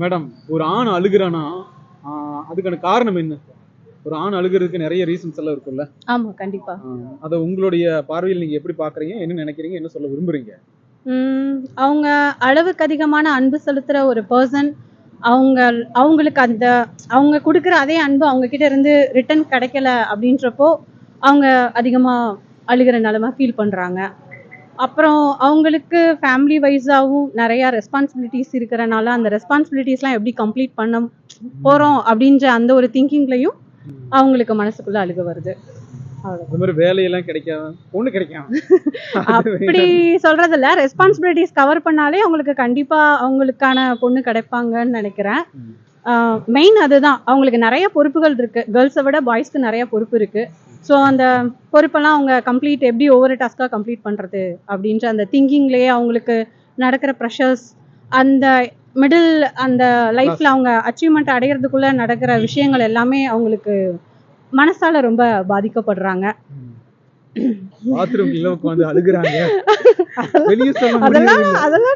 Madam, ஒரு ஆண் அழுகுறானா அதுக்கான காரணம் என்ன? ஒரு ஆண் அழுகிறதுக்கு நிறைய ரீசன்ஸ் எல்லாம் இருக்கும்ல. ஆமா, கண்டிப்பா. அதை உங்களுடைய பார்வையில் நீங்க எப்படி பாக்குறீங்க, என்ன நினைக்கிறீங்க, என்ன சொல்ல விரும்புறீங்க? அவங்க அளவுக்கு அதிகமான அன்பு செலுத்துற ஒரு பர்சன், அவங்களுக்கு அந்த அவங்க கொடுக்குற அதே அன்பு அவங்க கிட்ட இருந்து ரிட்டர்ன் கிடைக்கல அப்படின்றப்போ அவங்க அதிகமா அழுகிற நிலைமை ஃபீல் பண்றாங்க. அப்புறம் அவங்களுக்கு ஃபேமிலி வைஸாகவும் நிறைய ரெஸ்பான்சிபிலிட்டிஸ் இருக்கிறனால அந்த ரெஸ்பான்சிபிலிட்டிஸ்லாம் எப்படி கம்ப்ளீட் பண்ண போறோம் அப்படின்ற அந்த ஒரு திங்கிங்லையும் அவங்களுக்கு மனசுக்குள்ள அழுக வருது. வேலையெல்லாம் கிடைக்காம பொண்ணு கிடைக்காம அப்படி சொல்றது இல்ல, ரெஸ்பான்சிபிலிட்டிஸ் கவர் பண்ணாலே அவங்களுக்கு கண்டிப்பா அவங்களுக்கான பொண்ணு கிடைப்பாங்கன்னு நினைக்கிறேன். மெயின் அதுதான். அவங்களுக்கு நிறைய பொறுப்புகள் இருக்கு. கேர்ள்ஸை விட பாய்ஸ்க்கு நிறைய பொறுப்பு இருக்கு. ஸோ அந்த பொறுப்பெல்லாம் அவங்க எப்படி ஒவ்வொரு டாஸ்காக கம்ப்ளீட் பண்ணுறது அப்படின்ற அந்த திங்கிங்லேயே அவங்களுக்கு நடக்கிற ப்ரெஷர்ஸ், அந்த மிடில் அந்த லைஃப்பில் அவங்க அச்சீவ்மெண்ட் அடையிறதுக்குள்ளே நடக்கிற விஷயங்கள் எல்லாமே அவங்களுக்கு மனசால ரொம்ப பாதிக்கப்படுறாங்க. அதெல்லாம்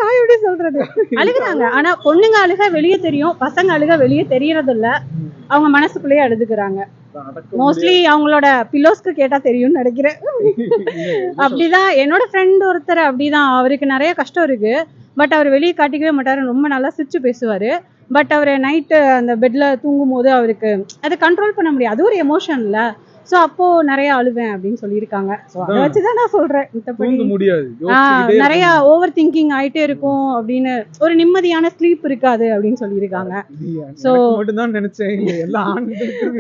நான் எப்படி சொல்றது, அழுகுறாங்க. ஆனா பொண்ணுங்க அழுக வெளியே தெரியும், பசங்க அழுக வெளியே தெரியறது இல்ல. அவங்க மனசுக்குள்ளேயே அழுதுகிறாங்க. மோஸ்ட்லி அவங்களோட பில்லோஸ்க்கு கேட்டா தெரியும்னு நினைக்கிறேன். அப்படிதான் என்னோட ஃப்ரெண்ட் ஒருத்தர் அப்படிதான். அவருக்கு நிறைய கஷ்டம் இருக்கு, பட் அவர் வெளியே காட்டிக்கவே மாட்டாரு. ரொம்ப நல்லா சிரிச்சு பேசுவாரு. பட் அவர் நைட்டு அந்த பெட்ல தூங்கும் போது அவருக்கு அதை கண்ட்ரோல் பண்ண முடியாது. அது ஒரு எமோஷன்ல. ஸோ அப்போ நிறைய அழுவேன் அப்படின்னு சொல்லியிருக்காங்க. ஸோ அதை வச்சுதான் நான் சொல்றேன். நிறைய ஓவர் திங்கிங் ஆயிட்டே இருக்கும் அப்படின்னு, ஒரு நிம்மதியான ஸ்லீப் இருக்காது அப்படின்னு சொல்லியிருக்காங்க. ஸோ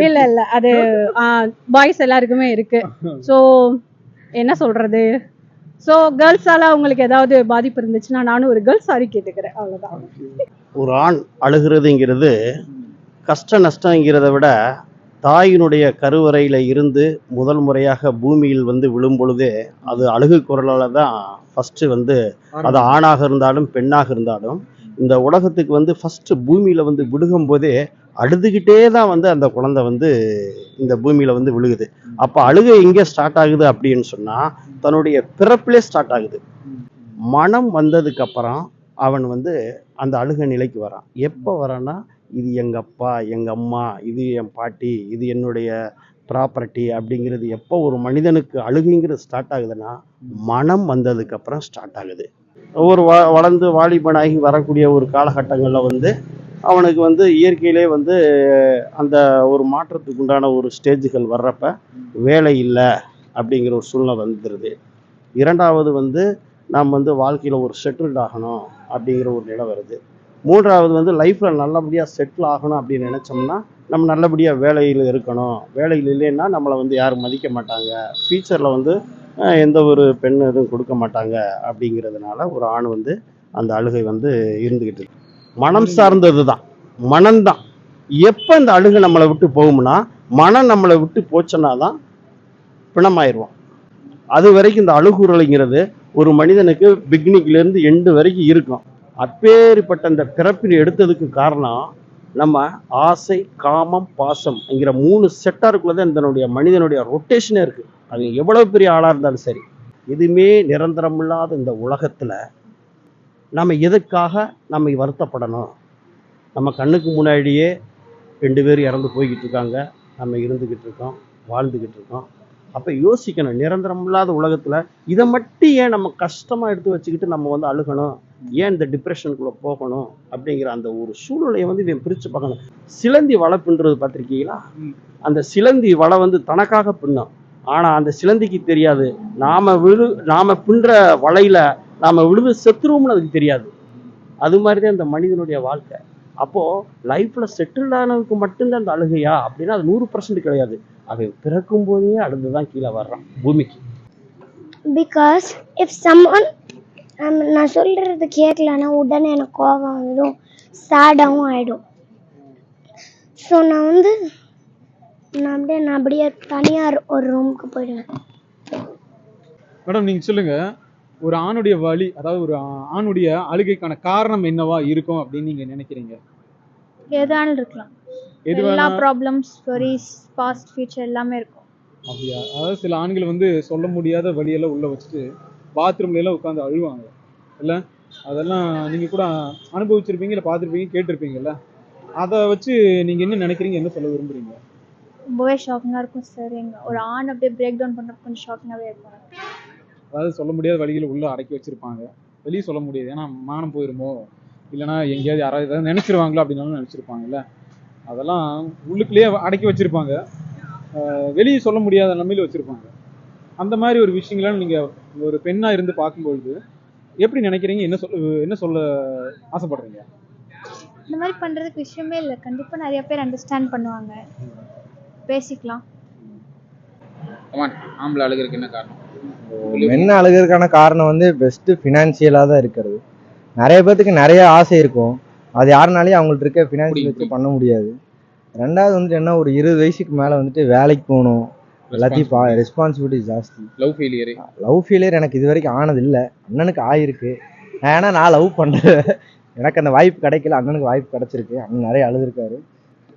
இல்ல இல்ல, அது பாய்ஸ் எல்லாருக்குமே இருக்கு. ஸோ என்ன சொல்றது, ஸோ கேர்ள்ஸால அவங்களுக்கு ஏதாவது பாதிப்பு இருந்துச்சுன்னா நானும் ஒரு கேர்ள்ஸ் சாரி கேட்டுக்கிறேன், அவ்வளோதான். ஒரு ஆண் அழுகிறதுங்கிறது கஷ்ட நஷ்டங்கிறத விட தாயினுடைய கருவறையில் இருந்து முதல் முறையாக பூமியில் விழும் பொழுதே அது அழுகு குரலால் தான் ஃபஸ்ட்டு அது ஆணாக இருந்தாலும் பெண்ணாக இருந்தாலும் இந்த உலகத்துக்கு ஃபஸ்ட்டு பூமியில் விழுகும் போதே அழுதுகிட்டே தான் அந்த குழந்தை இந்த பூமியில் விழுகுது. அப்போ அழுகை எங்கே ஸ்டார்ட் ஆகுது அப்படின்னு சொன்னால் தன்னுடைய பிறப்பிலே ஸ்டார்ட் ஆகுது. மனம் வந்ததுக்கப்புறம் அவன் அந்த அழுகை நிலைக்கு வரான். எப்போ வரான்னா, இது எங்கள் அப்பா, எங்கள் அம்மா, இது என் பாட்டி, இது என்னுடைய ப்ராப்பர்ட்டி அப்படிங்கிறது எப்போ ஒரு மனிதனுக்கு அழுகைங்கிறது ஸ்டார்ட் ஆகுதுன்னா மனம் வந்ததுக்கப்புறம் ஸ்டார்ட் ஆகுது. ஒவ்வொரு வளர்ந்து வாலிபனாகி வரக்கூடிய ஒரு காலகட்டங்களில் அவனுக்கு இயற்கையிலே அந்த ஒரு மாற்றத்துக்கு உண்டான ஒரு ஸ்டேஜுகள் வர்றப்ப வேலை இல்லை அப்படிங்கிற ஒரு சூழ்நிலை வந்துடுது. இரண்டாவது நாம் வாழ்க்கையில் ஒரு செட்டில்ட் ஆகணும் அப்படிங்கிற ஒரு நிலை வருது. மூன்றாவது லைஃப்பில் நல்லபடியாக செட்டில் ஆகணும் அப்படின்னு நினச்சோம்னா நம்ம நல்லபடியாக வேலையில் இருக்கணும். வேலையில் இல்லைன்னா நம்மளை யாரும் மதிக்க மாட்டாங்க, ஃபியூச்சரில் எந்த ஒரு பெண் எதுவும் கொடுக்க மாட்டாங்க. அப்படிங்கிறதுனால ஒரு ஆண் அந்த அழுகை இருந்துக்கிட்டு இருக்கு. மனம் சார்ந்தது தான், மனம்தான். எப்போ இந்த அழுகை நம்மளை விட்டு போகும்னா மனம் நம்மளை விட்டு போச்சுன்னா தான் பிணமாயிடுவோம். அது வரைக்கும் இந்த அழுகுறலைங்கிறது ஒரு மனிதனுக்கு பிகினிங்லேருந்து எண்டு வரைக்கும் இருக்கும். அப்பேற்பட்ட அந்த பிறப்பில் எடுத்ததுக்கு காரணம் நம்ம ஆசை, காமம், பாசம் என்கிற 3 செட்டாருக்குள்ளதான் இதனுடைய மனிதனுடைய ரொட்டேஷனே இருக்குது. அது எவ்வளோ பெரிய ஆளாக இருந்தாலும் சரி, எதுவுமே நிரந்தரம் இல்லாத இந்த உலகத்தில் நம்ம எதுக்காக நம்ம வருத்தப்படணும்? நம்ம கண்ணுக்கு முன்னாடியே 2 பேர் இறந்து போய்கிட்டு இருக்காங்க, நம்ம இருந்துக்கிட்டு இருக்கோம், வாழ்ந்துக்கிட்டு இருக்கோம். அப்போ யோசிக்கணும், நிரந்தரம் இல்லாத உலகத்தில் இதை மட்டும் ஏன் நம்ம கஷ்டமாக எடுத்து வச்சுக்கிட்டு நம்ம அழுகணும்? ஏன் இந்த டிப்ரெஷனுக்குள்ளே போகணும்? அப்படிங்கிற அந்த ஒரு சூழ்நிலையை இவன் பிரித்து பார்க்கணும். சிலந்தி வலை பின்னுறது பார்த்துருக்கீங்களா? அந்த சிலந்தி வலை தனக்காக பின்னும். ஆனால் அந்த சிலந்திக்கு தெரியாது நாம் பின்னுற வலையில் நாம் விழுது செத்துருவோம்னு அதுக்கு தெரியாது. அது மாதிரி தான் இந்த மனிதனுடைய வாழ்க்கை. அப்போது லைஃப்பில் செட்டில் ஆனதுக்கு மட்டும்தான் அந்த அழுகையா அப்படின்னா அது 100% கிடையாது. அவன் பிறக்கும் போதே அழுது தான் கீழே வர்றான் பூமிக்கு. பிகாஸ் இஃப் சம்மன் நான் சொல்கிறது கேட்கலன்னா உடனே எனக்கு கோபம் வந்துடும், சேடாகவும் ஆகிடும். ஸோ நான் அப்படியே தனியார் ஒரு ரூமுக்கு போயிடுவேன். மேடம், நீங்கள் சொல்லுங்கள், ஒரு ஆணுடைய வலி, அதாவது ஒரு ஆணுடைய அழுகைக்கான காரணம் என்னவா இருக்கும் அப்படின்னு நீங்கள் நினைக்கிறீங்க? எதாலும் இருக்கலாம். எல்லா ப்ராப்ளம்ஸ், ஸ்டோரிஸ், பாஸ்ட், ஃபியூச்சர் எல்லாமே இருக்கும். அப்படியா? அதாவது சில ஆண்கள் சொல்ல முடியாத வழியெல்லாம் உள்ள வச்சுட்டு பாத்ரூம்ல எல்லாம் உட்காந்து அழுவாங்க இல்ல? அதெல்லாம் நீங்க கூட அனுபவிச்சிருப்பீங்க, இல்லை பார்த்துருப்பீங்க, கேட்டிருப்பீங்கல்ல. அதை வச்சு நீங்க என்ன நினைக்கிறீங்க, என்ன சொல்ல விரும்புறீங்க? ரொம்பவே ஷாக்கிங்காக இருக்கும் சார். ஒரு ஆண் அப்படியே பிரேக் டவுன் பண்ணுறது கொஞ்சம் ஷாக்கிங்காகவே இருக்கும். அதாவது சொல்ல முடியாத வழிகளை உள்ள அடக்கி வச்சிருப்பாங்க, வெளியே சொல்ல முடியாது. ஏன்னா மானம் போயிருமோ, இல்லைன்னா எங்கேயாவது யாராவது ஏதாவது நினைச்சிருவாங்களோ அப்படின்னாலும் நினைச்சிருப்பாங்கல்ல. அதெல்லாம் உள்ளுக்குள்ளேயே அடக்கி வச்சிருப்பாங்க, வெளியே சொல்ல முடியாத நிலைமையில வச்சிருப்பாங்க. அந்த மாதிரி ஒரு விஷயங்களாம் நீங்க ஒரு பெண்ணா இருந்து பார்க்கும்பொழுது எப்படி நினைக்கிறீங்க, என்ன சொல்ல ஆசைப்படுறீங்க? இந்த மாதிரி பண்ணுறதுக்கு விஷயமே இல்லை. கண்டிப்பாக நிறைய பேர் அண்டர்ஸ்டாண்ட் பண்ணுவாங்க, பேசிக்கலாம். ஆம்பளை அழுகிறதுக்கு என்ன காரணம்? மென்ன அழுகிறதுக்கான காரணம் வந்து பெஸ்ட்டு ஃபினான்ஷியலாக தான் இருக்கிறது. நிறைய பேர்த்துக்கு நிறைய ஆசை இருக்கும், அது யாருனாலையும் அவங்கள்ட்ட இருக்க ஃபினான்ஷியல் வச்சு பண்ண முடியாது. ரெண்டாவது வந்துட்டு என்ன, ஒரு 20 வயசுக்கு மேலே வந்துட்டு வேலைக்கு போகணும், எல்லாத்தையும் ரெஸ்பான்சிபிலிட்டி ஜாஸ்தி. லவ் ஃபெயிலியர் எனக்கு இது வரைக்கும் ஆனது இல்லை, அண்ணனுக்கு ஆயிருக்கு. ஏன்னா நான் லவ் பண்ணுறேன், எனக்கு அந்த வாய்ப்பு கிடைக்கல, அண்ணனுக்கு வாய்ப்பு கிடச்சிருக்கு. அண்ணன் நிறைய அழுதுருக்காரு.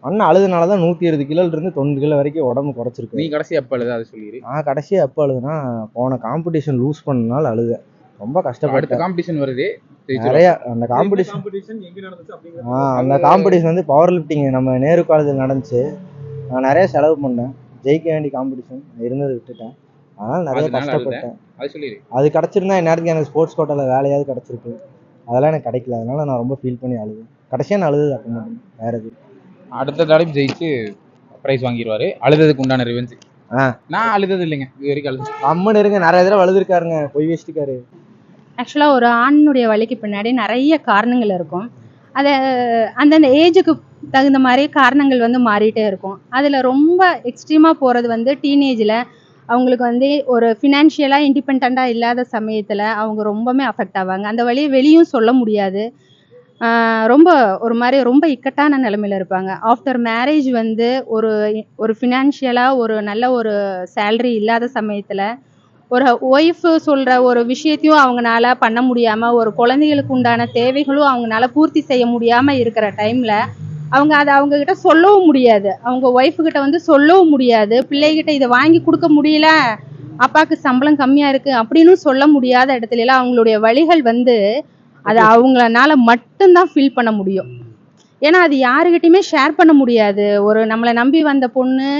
அண்ணன் அழுதுனால தான் 120 கிலோலேருந்து 90 கிலோ வரைக்கும் உடம்பு குறைச்சிருக்கு. நீ கடைசி எப்போ அழுத அதை சொல்லிடு. நான் கடைசியாக எப்போ அழுதுனா, போன காம்படிஷன் லூஸ் பண்ணனால அழுதேன். ரொம்ப கஷ்டப்பட்டு. காம்படிஷன் வருது நிறைய அந்த காம்படிஷன் எங்க நடந்துச்சு அப்படிங்கிற அந்த காம்படிஷன் வந்து பவர் லிஃப்டிங் நம்ம நேரு காலேஜில் நடந்துச்சு. நான் நிறைய செலவு பண்ணேன், ஜெயிக்க வேண்டிய காம்படிஷன் இருந்தது விட்டுட்டேன். அதனால் நிறைய கஷ்டப்பட்டேன். அது சொல்லிடு. அது கிடச்சிருந்தா இந்நேரத்துக்கு எனக்கு ஸ்போர்ட்ஸ் கோட்டாவில் வேலையாவது கிடச்சிருக்கு. அதெல்லாம் எனக்கு கிடைக்கல, அதனால நான் ரொம்ப ஃபீல் பண்ணி அழுது. கடைசியாக நான் அழுது அப்போ மட்டும், வேற எது. அடுத்த தடவை ஜெயிச்சு ப்ரைஸ் வாங்கிடுவாரு. அழுததுக்கு உண்டான ரிவெஞ்ச். நான் அழுதது இல்லைங்க இது வரைக்கும். அழுது அம்மன் இருங்க, நிறைய தடவை அழுதுருக்காருங்க, பொய் வச்சுட்டுக்காரு. ஆக்சுவலாக ஒரு ஆணுடைய வலிக்கு பின்னாடி நிறைய காரணங்கள் இருக்கும். அதை அந்தந்த ஏஜுக்கு தகுந்த மாதிரி காரணங்கள் வந்து மாறிட்டே இருக்கும். அதில் ரொம்ப எக்ஸ்ட்ரீமாக போகிறது வந்து டீனேஜில் அவங்களுக்கு வந்து ஒரு ஃபினான்ஷியலாக இண்டிபெண்ட்டாக இல்லாத சமயத்தில் அவங்க ரொம்பவுமே அஃபெக்ட் ஆவாங்க. அந்த வழியை வெளியும் சொல்ல முடியாது, ரொம்ப ஒரு மாதிரி ரொம்ப இக்கட்டான நிலைமையில் இருப்பாங்க. ஆஃப்டர் மேரேஜ் வந்து ஒரு ஃபினான்ஷியலாக ஒரு நல்ல ஒரு சேலரி இல்லாத சமயத்தில் ஒரு ஒய்ஃபு சொல்கிற ஒரு விஷயத்தையும் அவங்களால பண்ண முடியாமல், ஒரு குழந்தைகளுக்கு உண்டான தேவைகளும் அவங்களால பூர்த்தி செய்ய முடியாமல் இருக்கிற டைமில் அவங்க அதை அவங்கக்கிட்ட சொல்லவும் முடியாது, அவங்க ஒய்ஃபுக்கிட்ட வந்து சொல்லவும் முடியாது, பிள்ளைகிட்ட இதை வாங்கி கொடுக்க முடியல, அப்பாவுக்கு சம்பளம் கம்மியாக இருக்குது அப்படின்னு சொல்ல முடியாத இடத்துலலாம் அவங்களுடைய வழிகள் வந்து அதை அவங்களால மட்டும்தான் ஃபீல் பண்ண முடியும். ஏன்னா அது யாருக்கிட்டையுமே ஷேர் பண்ண முடியாது. ஒரு நம்மளை நம்பி வந்த பொண்ணு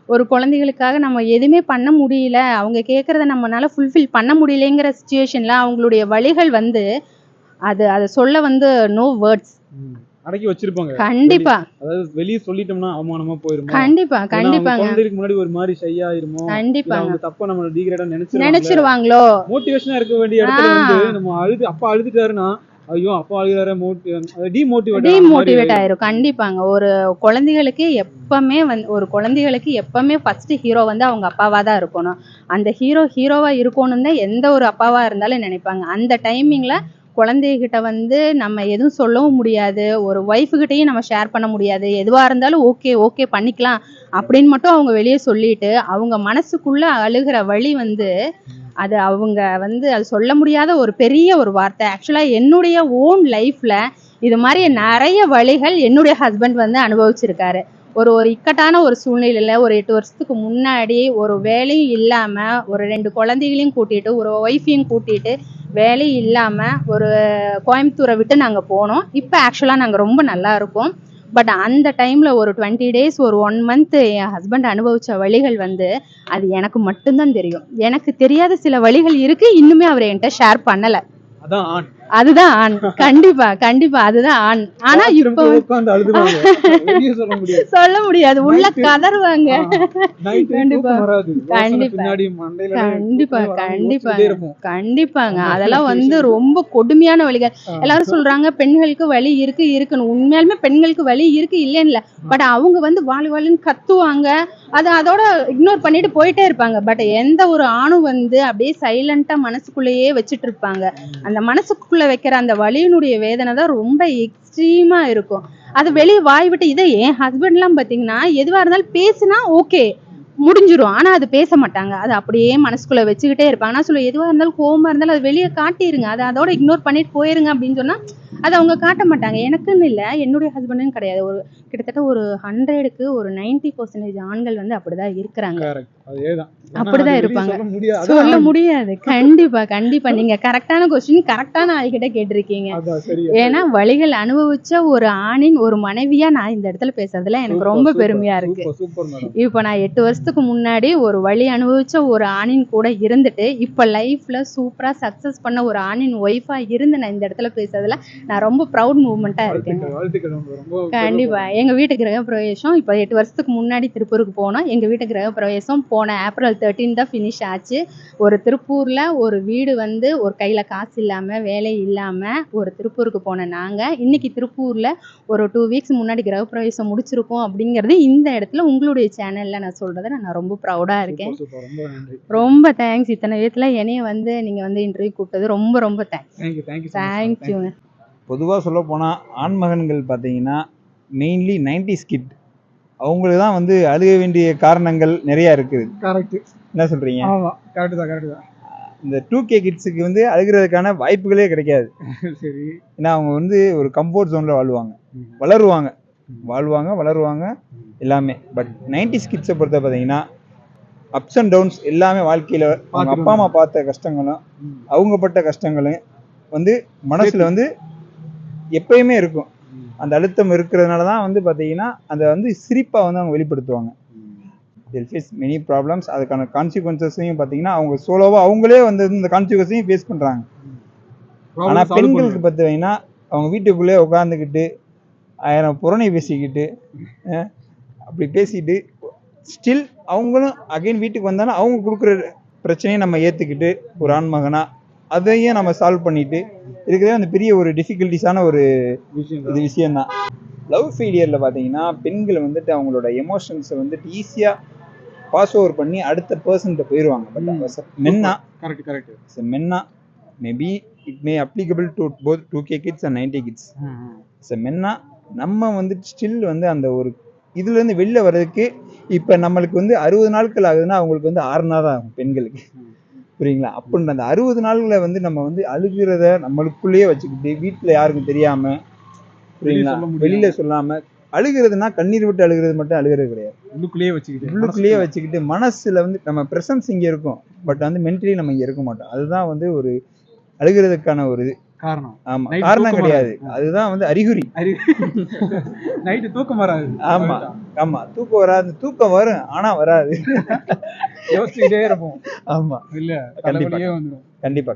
ஒரு குழந்தைகளுக்காக நம்ம எதுவுமே பண்ண முடியல, அவங்க கேட்குறத நம்மளால ஃபுல்ஃபில் பண்ண முடியலைங்கிற சுச்சுவேஷனில் அவங்களுடைய வழிகள் வந்து அதை சொல்ல வந்து நோ வேர்ட்ஸ், அடக்கி வச்சிருப்பாங்க. கண்டிப்பா. அதாவது வெளியே சொல்லிட்டோம்னா அவமானமா போயிருமா, கண்டிப்பாங்க குழந்தைக்கு முன்னாடி ஒரு மாதிரி ஷையா இருமோ, கண்டிப்பாங்க, தப்பா நம்ம டீக்ரேடா நினைச்சிருவாங்களோ. மோட்டிவேஷனா இருக்க வேண்டிய இடத்துல வந்து நம்ம அப்பா அழுதுட்டாருன்னா ஐயோ அப்பா அழுகிறாரு, டீமோட்டிவேட் ஆயிரும். கண்டிப்பாங்க. ஒரு குழந்தைகளுக்கு எப்பவுமே ஃபர்ஸ்ட் ஹீரோ வந்து அவங்க அப்பாவா தான் இருக்கணும். அந்த ஹீரோவா இருக்கணும் தான் எந்த ஒரு அப்பாவா இருந்தாலும் நினைப்பாங்க. அந்த டைமிங்ல குழந்தைகிட்ட வந்து நம்ம எதுவும் சொல்லவும் முடியாது, ஒரு ஒய்ஃபுகிட்டையும் நம்ம ஷேர் பண்ண முடியாது. எதுவாக இருந்தாலும் ஓகே பண்ணிக்கலாம் அப்படின்னு மட்டும் அவங்க வெளியே சொல்லிட்டு அவங்க மனசுக்குள்ள அழுகிற வழி வந்து அவங்க வந்து அது சொல்ல முடியாத ஒரு பெரிய ஒரு வார்த்தை. ஆக்சுவலாக என்னுடைய ஓன் லைஃப்பில் இது மாதிரி நிறைய வழிகள் என்னுடைய ஹஸ்பண்ட் வந்து அனுபவிச்சிருக்காரு. ஒரு இக்கட்டான ஒரு சூழ்நிலையில் ஒரு 8 வருஷத்துக்கு முன்னாடி ஒரு வேலையும் இல்லாமல், ஒரு 2 குழந்தைகளையும் கூட்டிகிட்டு, ஒரு ஒய்ஃபையும் கூட்டிகிட்டு வேலையும் இல்லாமல் ஒரு கோயம்புத்தூரை விட்டு நாங்கள் போனோம். இப்போ ஆக்சுவலாக நாங்கள் ரொம்ப நல்லா இருக்கோம். பட் அந்த டைமில் ஒரு 20 days ஒரு 1 month என் ஹஸ்பண்ட் அனுபவித்த வழிகள் வந்து அது எனக்கு மட்டும்தான் தெரியும். எனக்கு தெரியாத சில வழிகள் இருக்குது, இன்னுமே அவர் என்கிட்ட ஷேர் பண்ணலை. அதுதான் ஆண். கண்டிப்பா அதுதான் ஆண். ஆனா இப்போ சொல்ல முடியாது, உள்ள கதறுவாங்க. கண்டிப்பாங்க அதெல்லாம் வந்து ரொம்ப கொடுமையான வழிகள். எல்லாரும் சொல்றாங்க பெண்களுக்கு வலி இருக்குன்னு. உண்மையாலுமே பெண்களுக்கு வலி இருக்கு இல்லைன்னு, பட் அவங்க வந்து வாழுன்னு கத்துவாங்க, அதோட இக்னோர் பண்ணிட்டு போயிட்டே இருப்பாங்க. பட் எந்த ஒரு ஆணும் வந்து அப்படியே சைலண்டா மனசுக்குள்ளேயே வச்சுட்டு இருப்பாங்க. அந்த மனசுக்குள்ள வைக்கிற அந்த வலியினுடைய வேதனை தான் ரொம்ப எக்ஸ்ட்ரீமா இருக்கும். அது வெளியே வாய் விட்டு, இதை என் ஹஸ்பண்ட்லாம் பார்த்தீங்கன்னா எதுவாக இருந்தாலும் பேசுனா ஓகே, முடிஞ்சிரும். ஆனா அது பேச மாட்டாங்க. அது அப்படியே மனசுக்குள்ள வச்சுக்கிட்டே இருப்பாங்க. நான் சொல்லுவேன், எதுவா இருந்தாலும் கோவமா இருந்தாலும் அது வெளியே காட்டிருங்க. அதை அதோட இக்னோர் பண்ணிட்டு போயிருங்க அப்படின்னு சொன்னா அதை அவங்க காட்ட மாட்டாங்க. எனக்குன்னு இல்லை, என்னுடைய ஹஸ்பண்டுன்னு கிடையாது. ஒரு கிட்டத்தட்ட ஒரு 100க்கு ஒரு 90% ஆண்கள் வந்து அப்படிதான் இருக்கிறாங்க. Correct. அதேதான். ஏன்னா அப்படிதான் அது வெளிய இருப்பாங்க. சொல்ல முடியாது. சொல்ல முடியாது. கண்டிப்பா கண்டிப்பா நீங்க கரெக்டான கொஸ்டின் கரெக்டான ஆள்கிட்ட கேட்டிருக்கீங்க. அதான் சரி. ஏன்னா வலிகள் அனுபவிச்ச ஒரு ஆணின் ஒரு மனைவியா நான் இந்த இடத்துல பேசுறதுல எனக்கு ரொம்ப பெருமையா இருக்கு. Super madam. இப்ப நான் 8 வருஷத்துக்கு முன்னாடி ஒரு வலி அனுபவிச்ச ஒரு ஆணின் கூட இருந்துட்டு இப்ப லைஃப்ல சூப்பரா சக்சஸ் பண்ண ஒரு ஆணின் ஒய்ஃபா இருந்து நான் இந்த இடத்துல பேசுறதுல நான் ரொம்ப ப்ரவுட் மூவ்மெண்டா இருக்கேன். வாழ்த்துக்கள் ரொம்ப கண்டிப்பா. எங்க வீட்டு கிரக பிரவேசம் இப்ப 8 வருஷத்துக்கு முன்னாடி திருப்பூருக்கு போனோம். எங்க வீட்டு கிரக பிரவேசம் போன ஏப்ரல் 13 தான் ஃபினிஷ் ஆச்சு. ஒரு திருப்பூர்ல ஒரு வீடு வந்து ஒரு கையில காசு இல்லாம வேலை இல்லாம ஒரு திருப்பூருக்கு போன நாங்க இன்னைக்கு திருப்பூர்ல ஒரு 2 வீக்ஸ் முன்னாடி கிரக பிரவேசம் முடிச்சிருக்கோம். அப்படிங்கிறது இந்த இடத்துல உங்களுடைய சேனல்ல நான் சொல்றதை நான் ரொம்ப ப்ரௌடா இருக்கேன். சூப்பர். ரொம்ப நன்றி. ரொம்ப தேங்க்ஸ். இத்தனை விதத்துல என்னைய வந்து நீங்க வந்து இன்டர்வியூ கூப்பிட்டது ரொம்ப ரொம்ப தேங்க்ஸ். தேங்க்யூங்க. பொதுவாக சொல்ல போனால் ஆண்மகன்கள் பார்த்தீங்கன்னா மெயின்லி 90s கிட் அவங்களுக்கு தான் வந்து அழுக வேண்டிய காரணங்கள் நிறையா இருக்குது. கரெக்ட். என்ன சொல்கிறீங்க? ஆமா கரெக்ட் தான். இந்த 2K கிட்ஸுக்கு வந்து அழுகிறதுக்கான வாய்ப்புகளே கிடைக்காது. சரி. ஏன்னா அவங்க வந்து ஒரு கம்ஃபர்ட் ஜோனில் வளருவாங்க எல்லாமே. பட் 90s கிட்ஸை பொறுத்த பார்த்தீங்கன்னா அப்ஸ் அண்ட் டவுன்ஸ் எல்லாமே வாழ்க்கையில் அவங்க அப்பா அம்மா பார்த்த கஷ்டங்களும் அவங்க பட்ட கஷ்டங்களும் வந்து மனசில் வந்து எப்பயுமே இருக்கும். அந்த அழுத்தம் இருக்கிறதுனால தான் வந்து பார்த்தீங்கன்னா அதை வந்து சிரிப்பாக வந்து அவங்க வெளிப்படுத்துவாங்க. Face many problems. அதுக்கான கான்சிக்வன்சஸையும் பார்த்தீங்கன்னா அவங்க சோலோவாக அவங்களே வந்து இந்த கான்சிக்வன்ஸையும் ஃபேஸ் பண்ணுறாங்க. ஆனால் பெண்களுக்கு பார்த்தீங்கன்னா அவங்க வீட்டுக்குள்ளே உட்காந்துக்கிட்டு 1000 புறணை பேசிக்கிட்டு அப்படி பேசிட்டு ஸ்டில் அவங்களும் அகைன் வீட்டுக்கு வந்தாலும் அவங்க கொடுக்குற பிரச்சனையை நம்ம ஏற்றுக்கிட்டு ஒரு ஆண்மகனா அதையும் நம்ம சால்வ் பண்ணிட்டு இருக்கிறதே அந்த பெரிய ஒரு டிஃபிகல்ட்டிஸான ஒரு விஷயம்தான். லவ் ஃபெயிலியரில் பார்த்தீங்கன்னா பெண்கள் வந்துட்டு அவங்களோட எமோஷன்ஸை வந்துட்டு ஈஸியாக பாஸ் ஓவர் பண்ணி அடுத்த பர்சன்கிட்ட போயிடுவாங்க. பட் மென்னா மென்னா maybe it may applicable to both 2K kids and 90 kids. மென்னா நம்ம வந்துட்டு ஸ்டில் வந்து அந்த ஒரு இதுலேருந்து வெளில வர்றதுக்கு இப்போ நம்மளுக்கு வந்து 60 நாட்கள் ஆகுதுன்னா அவங்களுக்கு வந்து 6 நாள் தான் ஆகும் பெண்களுக்கு. புரியுங்களா? அப்படின்ற அந்த 60 நாள்களை வந்து நம்ம வந்து அழுகிறத நம்மளுக்குள்ளேயே வச்சுக்கிட்டு வீட்டில் யாருக்கும் தெரியாமல், புரியுங்களா, வெளியில் சொல்லாமல் அழுகிறதுனா கண்ணீர் விட்டு அழுகிறது மட்டும் அழுகிறது கிடையாது. உள்ளுக்குள்ளேயே வச்சுக்கிட்டு மனசில் வந்து நம்ம ப்ரெசன்ஸ் இங்கே இருக்கும். பட் வந்து மென்டலி நம்ம இங்கே இருக்க மாட்டோம். அதுதான் வந்து ஒரு அழுகிறதுக்கான ஒரு காரணம். ஆமா, காரணம் கிடையாது. அதுதான் வந்து அறிகுறி. நைட்டு தூக்கம் வராது. ஆமா தூக்கம் வராது. தூக்கம் வரும் ஆனா வராது. யோசிச்சுட்டே இருப்போம். ஆமா இல்ல கண்டிப்பா.